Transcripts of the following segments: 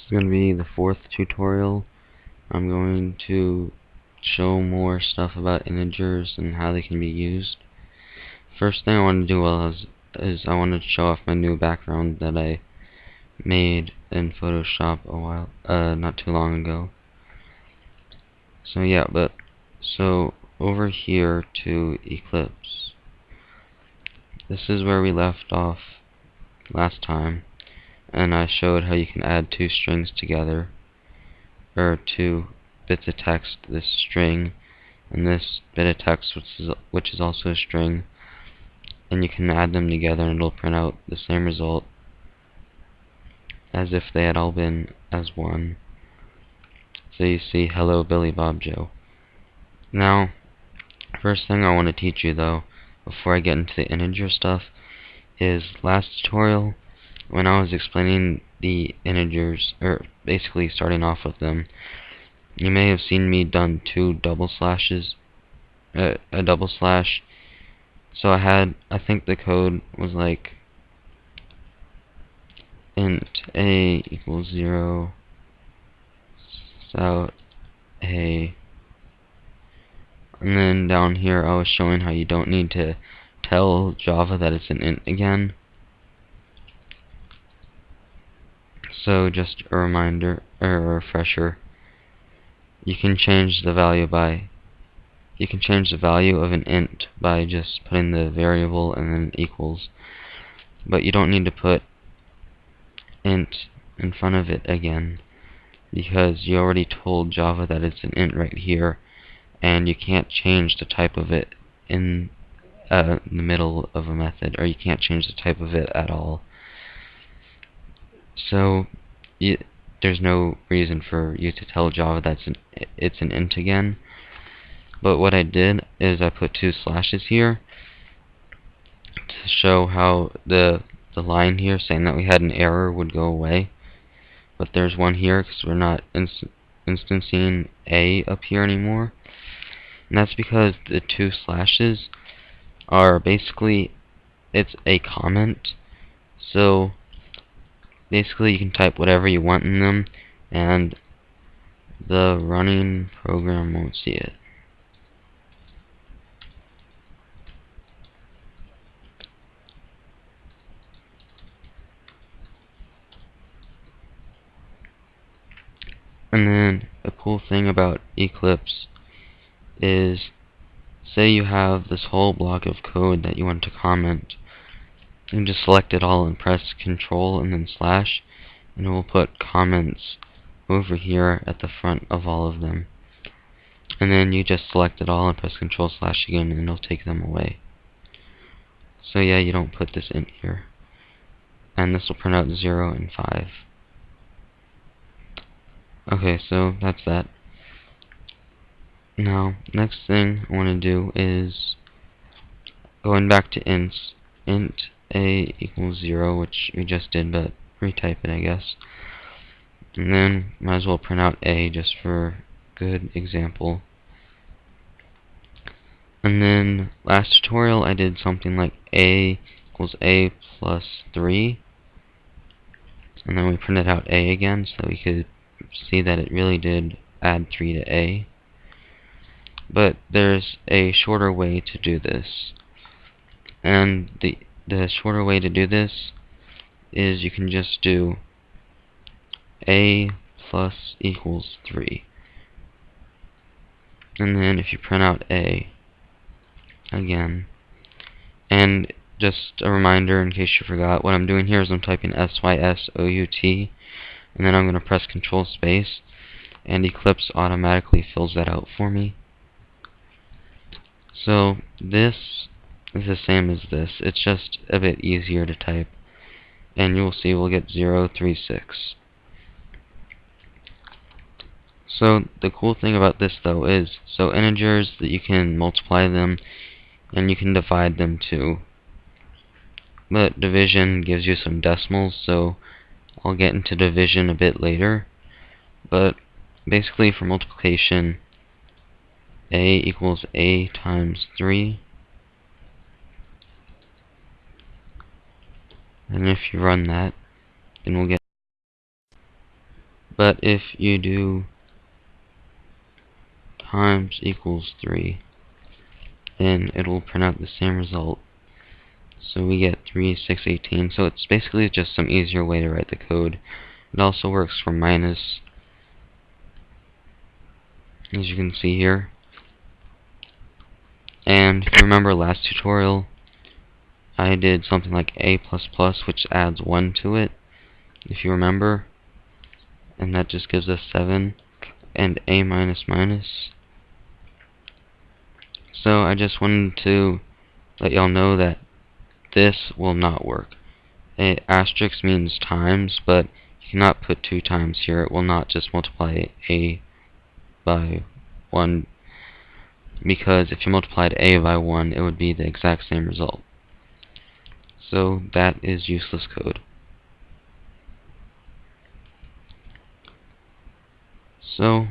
is going to be the fourth tutorial. I'm going to show more stuff about integers and how they can be used. First thing I want to do is I want to show off my new background that I made in Photoshop not too long ago. So over here to Eclipse. This is where we left off last time, and I showed how you can add two strings together, or two bits of text, this string and this bit of text which is also a string, and you can add them together and it'll print out the same result as if they had all been as one. So you see hello Billy Bob Joe. Now, first thing I want to teach you though, before I get into the integer stuff, is last tutorial when I was explaining the integers, or basically starting off with them, you may have seen me done two double slashes, a double slash. So I think the code was like int a equals 0, so a, and then down here I was showing how you don't need to tell Java that it's an int again. So just a reminder, or a refresher, you can change the value of an int by just putting the variable and then equals, but you don't need to put int in front of it again, because you already told Java that it's an int right here, and you can't change the type of it in the middle of a method, or you can't change the type of it at all. So there's no reason for you to tell Java that it's an int again. But what I did is I put two slashes here to show how the line here saying that we had an error would go away. But there's one here because we're not instancing A up here anymore. And that's because the two slashes are basically, it's a comment. So basically you can type whatever you want in them and the running program won't see it. And then a cool thing about Eclipse is, say you have this whole block of code that you want to comment, you just select it all and press Control and then slash, and it will put comments over here at the front of all of them. And then you just select it all and press Control slash again, and it'll take them away. So yeah, you don't put this in here. And this will print out 0 and 5. Okay, so that's that. Now, next thing I want to do is going back to ints, int a equals 0, which we just did, but retype it, I guess. And then might as well print out a just for good example. And then last tutorial I did something like a equals a plus 3, and then we printed out a again so we could see that it really did add 3 to a. But there's a shorter way to do this, and the shorter way to do this is you can just do a plus equals 3, and then if you print out a again, and just a reminder in case you forgot, what I'm doing here is I'm typing SYSOUT, and then I'm going to press Control Space, and Eclipse automatically fills that out for me. So this is the same as this, it's just a bit easier to type, and you'll see we'll get 036. So the cool thing about this though is, so integers, that you can multiply them and you can divide them too. But division gives you some decimals, so I'll get into division a bit later. But basically for multiplication, a equals a times 3. And if you run that, then we'll get But if you do times equals 3, then it will print out the same result. So we get 3, 6, 18. So it's basically just some easier way to write the code. It also works for minus, as you can see here. And if you remember last tutorial, I did something like a++, which adds 1 to it, if you remember. And that just gives us 7. And a minus minus. So I just wanted to let y'all know that this will not work. A asterisk means times, but you cannot put 2 times here. It will not just multiply a by 1, because if you multiplied a by 1, it would be the exact same result. So that is useless code. So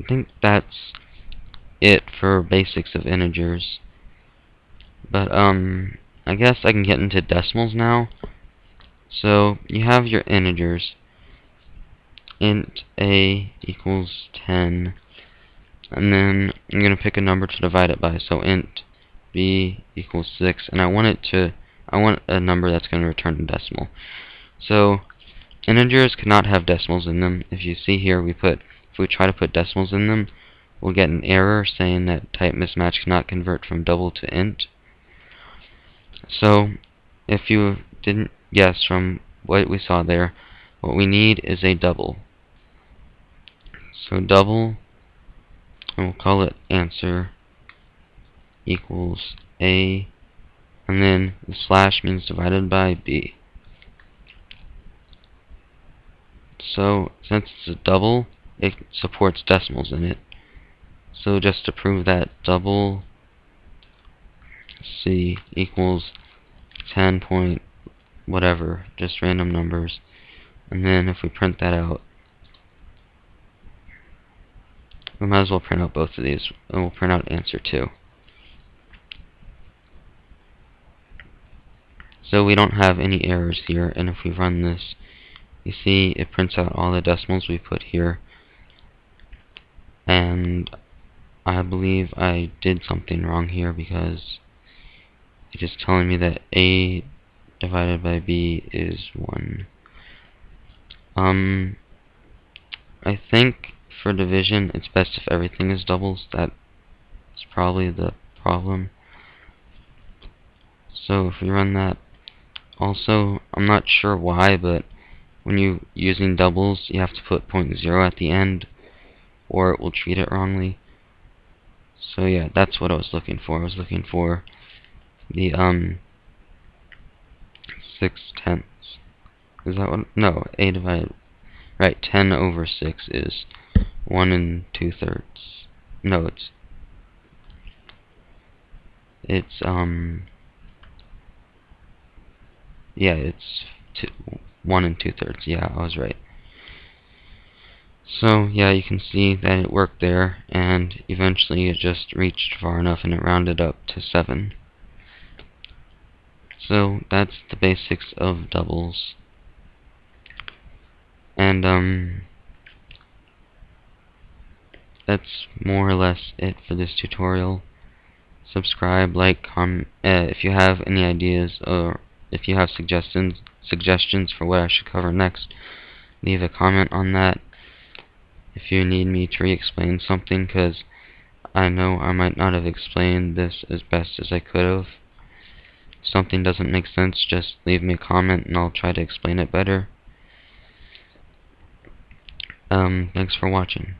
I think that's it for basics of integers. But I guess I can get into decimals now. So you have your integers. Int a equals 10, and then I'm going to pick a number to divide it by. So int b equals 6, and I want a number that's going to return a decimal. So integers cannot have decimals in them. If you see here, if we try to put decimals in them, we'll get an error saying that type mismatch cannot convert from double to int. So if you didn't guess from what we saw there, what we need is a double. So double, and we'll call it answer, equals a, and then the slash means divided by b. So since it's a double, it supports decimals in it. So just to prove that, double c equals 10 point whatever, just random numbers. And then if we print that out, we might as well print out both of these, and we'll print out answer 2. So we don't have any errors here, and if we run this, you see it prints out all the decimals we put here. And I believe I did something wrong here, because it is telling me that a divided by b is 1. I think for division, it's best if everything is doubles. That's probably the problem. So if we run that, also, I'm not sure why, but when you're using doubles, you have to put 0.0 at the end, or it will treat it wrongly. So yeah, that's what I was looking for. I was looking for the 6/10. Is that what? No, a divided. Right, 10 over 6 is 1 2/3. No, it's yeah, it's 1 2/3. Yeah, I was right. So yeah, you can see that it worked there, and eventually it just reached far enough and it rounded up to 7. So that's the basics of doubles. And that's more or less it for this tutorial. Subscribe, like, comment. If you have any ideas, or if you have suggestions for what I should cover next, leave a comment on that. If you need me to re-explain something, because I know I might not have explained this as best as I could have. If something doesn't make sense, just leave me a comment and I'll try to explain it better. Thanks for watching.